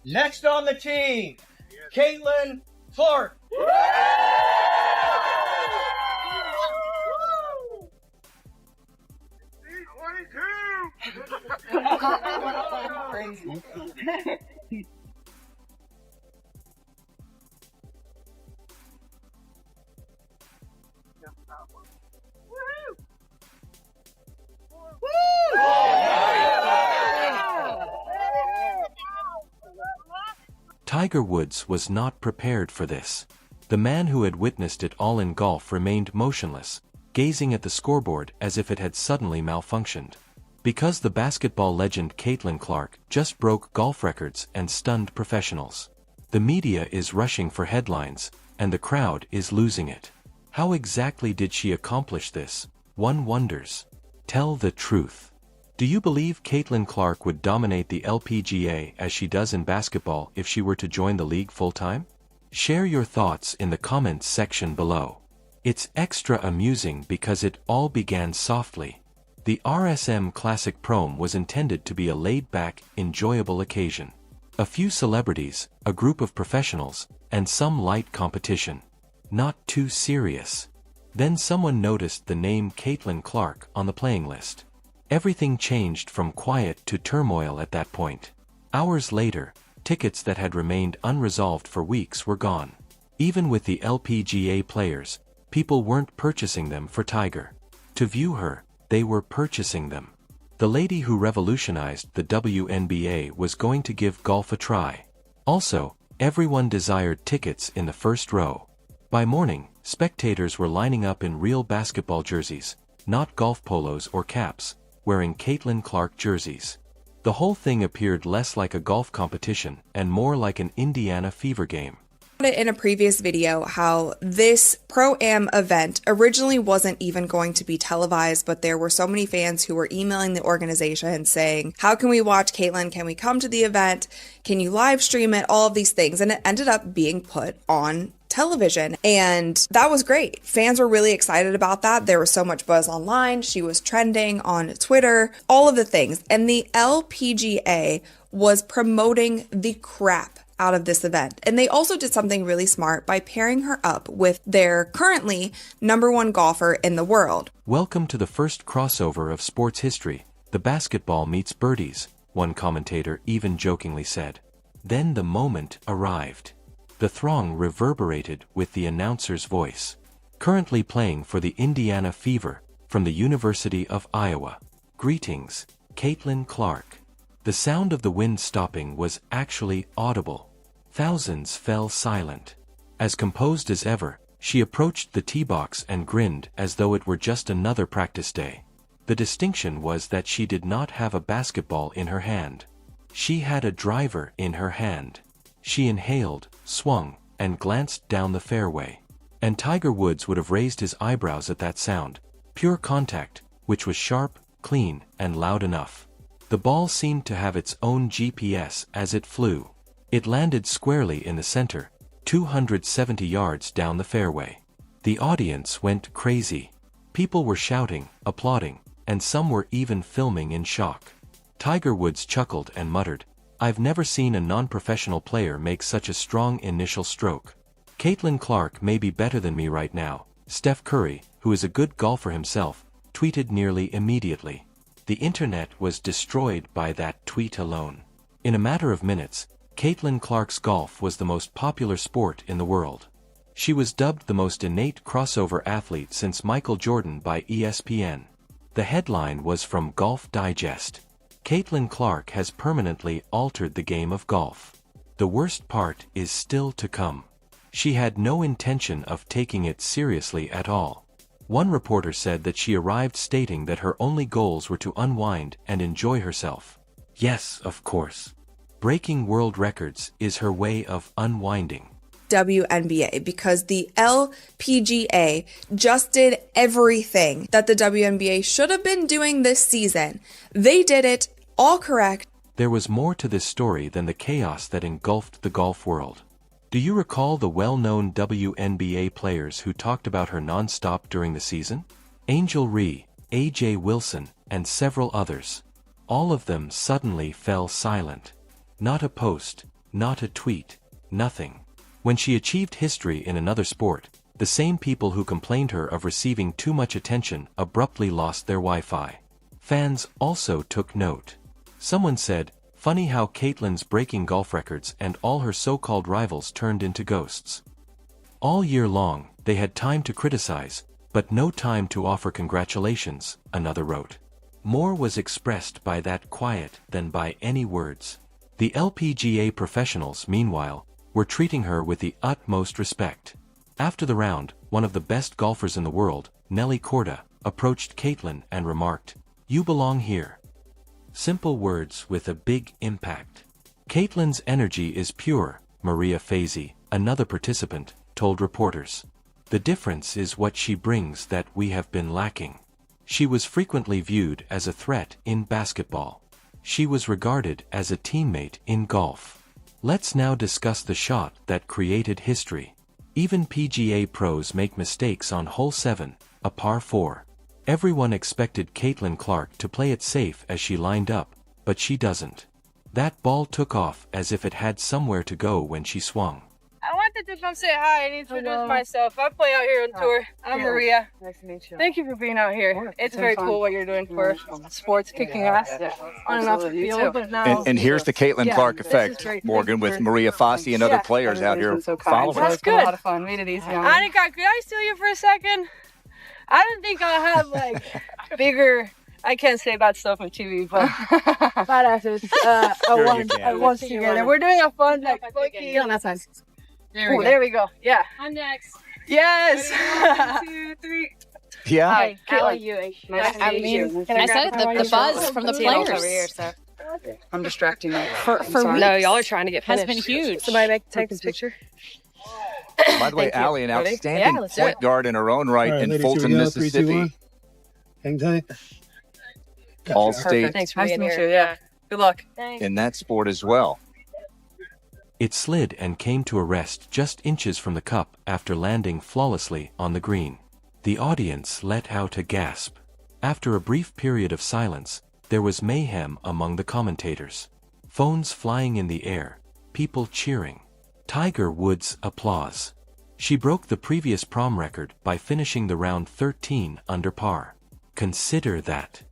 Next on the team, Caitlin Clark. Tiger Woods was not prepared for this. The man who had witnessed it all in golf remained motionless, gazing at the scoreboard as if it had suddenly malfunctioned. Because the basketball legend Caitlin Clark just broke golf records and stunned professionals. The media is rushing for headlines, and the crowd is losing it. How exactly did she accomplish this, one wonders. Tell the truth. Do you believe Caitlin Clark would dominate the LPGA as she does in basketball if she were to join the league full-time? Share your thoughts in the comments section below. It's extra amusing because it all began softly. The RSM Classic Prom was intended to be a laid-back, enjoyable occasion. A few celebrities, a group of professionals, and some light competition. Not too serious. Then someone noticed the name Caitlin Clark on the playing list. Everything changed from quiet to turmoil at that point. Hours later, tickets that had remained unresolved for weeks were gone. Even with the LPGA players, people weren't purchasing them for Tiger. To view her, they were purchasing them. The lady who revolutionized the WNBA was going to give golf a try. Also, everyone desired tickets in the first row. By morning, spectators were lining up in real basketball jerseys, not golf polos or caps, wearing Caitlin Clark jerseys. The whole thing appeared less like a golf competition and more like an Indiana Fever game. In a previous video how this Pro-Am event originally wasn't even going to be televised, but there were so many fans who were emailing the organization saying, how can we watch Caitlin? Can we come to the event? Can you live stream it? All of these things. And it ended up being put on television, and that was great. Fans were really excited about that. There was so much buzz online. She was trending on Twitter, all of the things. And the LPGA was promoting the crap out of this event. And they also did something really smart by pairing her up with their currently #1 golfer in the world. Welcome to the first crossover of sports history. The basketball meets birdies, one commentator even jokingly said. Then the moment arrived. The throng reverberated with the announcer's voice. Currently playing for the Indiana Fever, from the University of Iowa. Greetings, Caitlin Clark. The sound of the wind stopping was actually audible. Thousands fell silent. As composed as ever, she approached the tee box and grinned as though it were just another practice day. The distinction was that she did not have a basketball in her hand. She had a driver in her hand. She inhaled, swung, and glanced down the fairway. And Tiger Woods would have raised his eyebrows at that sound. Pure contact, which was sharp, clean, and loud enough. The ball seemed to have its own GPS as it flew. It landed squarely in the center, 270 yards down the fairway. The audience went crazy. People were shouting, applauding, and some were even filming in shock. Tiger Woods chuckled and muttered, "I've never seen a non-professional player make such a strong initial stroke. Caitlin Clark may be better than me right now." Steph Curry, who is a good golfer himself, tweeted nearly immediately. The internet was destroyed by that tweet alone. In a matter of minutes, Caitlin Clark's golf was the most popular sport in the world. She was dubbed the most innate crossover athlete since Michael Jordan by ESPN. The headline was from Golf Digest. Caitlin Clark has permanently altered the game of golf. The worst part is still to come. She had no intention of taking it seriously at all. One reporter said that she arrived stating that her only goals were to unwind and enjoy herself. Yes, of course. Breaking world records is her way of unwinding. WNBA, because the LPGA just did everything that the WNBA should have been doing this season. They did it all correct. There was more to this story than the chaos that engulfed the golf world. Do you recall the well-known WNBA players who talked about her non-stop during the season? Angel Ree, AJ Wilson, and several others. All of them suddenly fell silent. Not a post, Not a tweet. Nothing. When she achieved history in another sport, the same people who complained her of receiving too much attention abruptly lost their Wi-Fi. Fans also took note. Someone said, "Funny how Caitlin's breaking golf records and all her so-called rivals turned into ghosts." All year long, they had time to criticize, but no time to offer congratulations, another wrote. More was expressed by that quiet than by any words. The LPGA professionals, meanwhile, were treating her with the utmost respect. After the round, one of the best golfers in the world, Nelly Korda, approached Caitlin and remarked, "You belong here." Simple words with a big impact. Caitlin's energy is pure, Maria Fazi, another participant, told reporters. The difference is what she brings that we have been lacking. She was frequently viewed as a threat in basketball. She was regarded as a teammate in golf. Let's now discuss the shot that created history. Even PGA pros make mistakes on hole 7, a par 4. Everyone expected Caitlin Clark to play it safe as she lined up, but she doesn't. That ball took off as if it had somewhere to go when she swung. I wanted to come say hi and introduce myself. I play out here on tour. I'm Maria. Nice to meet you. Thank you for being out here. It's very cool what you're doing for sports, kicking ass on and off the field. But now, And here's the Caitlin Clark effect, Morgan, with Maria Fazi and other players out here following. That's It's been a good. lot of fun meeting these young. Could I steal you for a second? I didn't think I had like bigger. I can't say bad stuff on TV, but badasses. Once together, we're doing a fun like funky. on that side. There we go. Yeah. I'm next. Yes. 1, 2, 3. Yeah. Hi, Caitlin. Caitlin. Nice to meet you. I said it, the buzz from the Over here, players so. I'm distracting you. for No, y'all are trying to get has finished. been huge. Somebody take this picture. By the way, Allie, an Ready? outstanding Yeah, let's do point it. guard in her own right in ladies, Fulton, here we go. 3, 2, 1. Mississippi. Hang tight. All-state Thanks for Nice being to meet here. you. Yeah. Good luck. in that sport as well. It slid and came to a rest just inches from the cup after landing flawlessly on the green. The audience let out a gasp. After a brief period of silence, there was mayhem among the commentators. Phones flying in the air, people cheering. Tiger Woods' applause. She broke the previous prom record by finishing the round 13 under par. Consider that.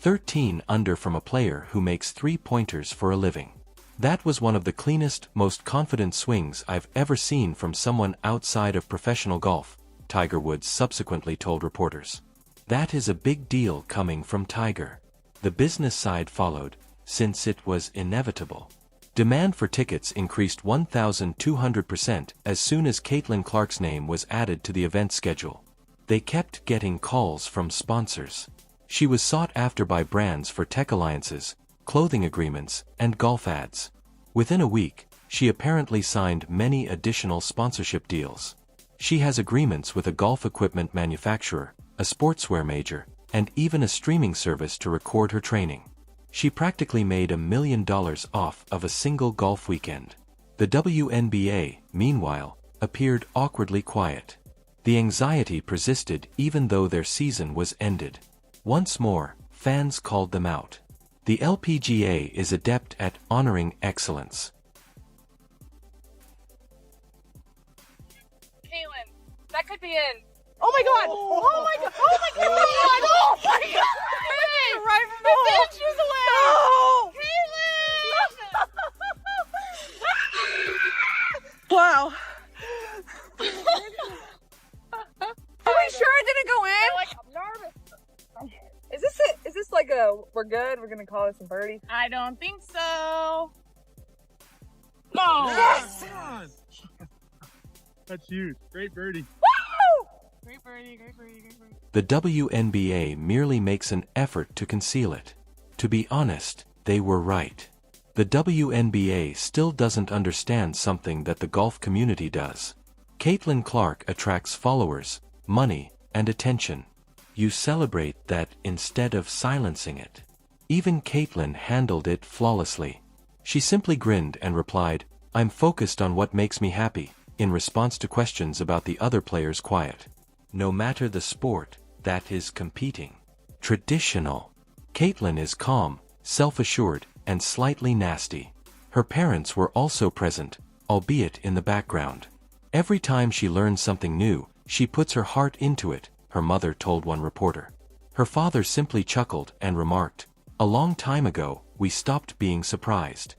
13 under from a player who makes three-pointers for a living. That was one of the cleanest, most confident swings I've ever seen from someone outside of professional golf, Tiger Woods subsequently told reporters. That is a big deal coming from Tiger. The business side followed, since it was inevitable. Demand for tickets increased 1,200% as soon as Caitlin Clark's name was added to the event schedule. They kept getting calls from sponsors. She was sought after by brands for tech alliances, clothing agreements, and golf ads. Within a week, she apparently signed many additional sponsorship deals. She has agreements with a golf equipment manufacturer, a sportswear major, and even a streaming service to record her training. She practically made $1 million off of a single golf weekend. The WNBA, meanwhile, appeared awkwardly quiet. The anxiety persisted even though their season was ended. Once more, fans called them out. The LPGA is adept at honoring excellence. Caitlin, that could be in. Oh my god! Oh my god! Oh my god! Oh my god! Hey! Right from the inches away! No! Caitlin! Wow. Are we sure it didn't go in? I'm nervous. Is this it? Is this like a, we're good, we're gonna call this a birdie? I don't think so. No. Yes! That's huge. Great birdie. Woo! Great birdie, great birdie, great birdie. The WNBA merely makes an effort to conceal it. To be honest, they were right. The WNBA still doesn't understand something that the golf community does. Caitlin Clark attracts followers, money, and attention. You celebrate that instead of silencing it. Even Caitlin handled it flawlessly. She simply grinned and replied, "I'm focused on what makes me happy," in response to questions about the other players' quiet. No matter the sport, that is competing. Traditional. Caitlin is calm, self-assured, and slightly nasty. Her parents were also present, albeit in the background. Every time she learns something new, she puts her heart into it, her mother told one reporter. Her father simply chuckled and remarked, "A long time ago, we stopped being surprised."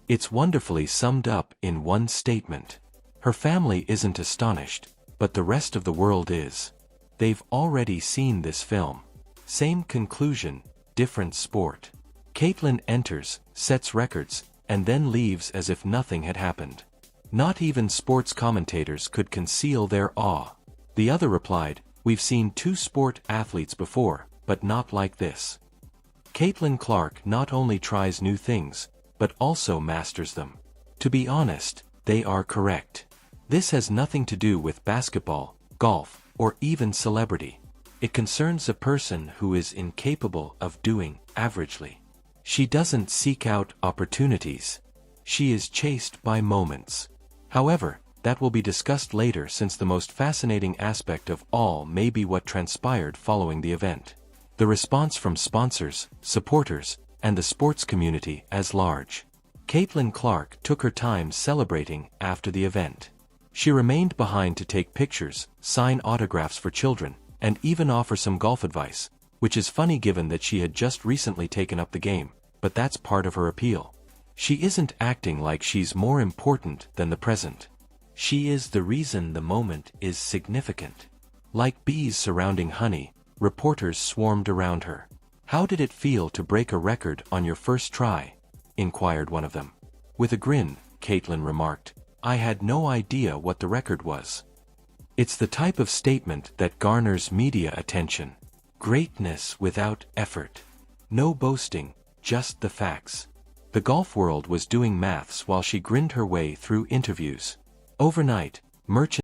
It's wonderfully summed up in one statement. Her family isn't astonished, but the rest of the world is. They've already seen this film. Same conclusion, different sport. Caitlin enters, sets records, and then leaves as if nothing had happened. Not even sports commentators could conceal their awe. The other replied, "We've seen two sport athletes before, but not like this." Caitlin Clark not only tries new things, but also masters them. To be honest, they are correct. This has nothing to do with basketball, golf, or even celebrity. It concerns a person who is incapable of doing averagely. She doesn't seek out opportunities. She is chased by moments. However, that will be discussed later, since the most fascinating aspect of all may be what transpired following the event. The response from sponsors, supporters, and the sports community as large. Caitlin Clark took her time celebrating after the event. She remained behind to take pictures, sign autographs for children, and even offer some golf advice, which is funny given that she had just recently taken up the game, but that's part of her appeal. She isn't acting like she's more important than the present. She is the reason the moment is significant. Like bees surrounding honey, reporters swarmed around her. "How did it feel to break a record on your first try?" inquired one of them. With a grin, Caitlin remarked, "I had no idea what the record was." It's the type of statement that garners media attention. Greatness without effort. No boasting, just the facts. The golf world was doing maths while she grinned her way through interviews. Overnight, merchants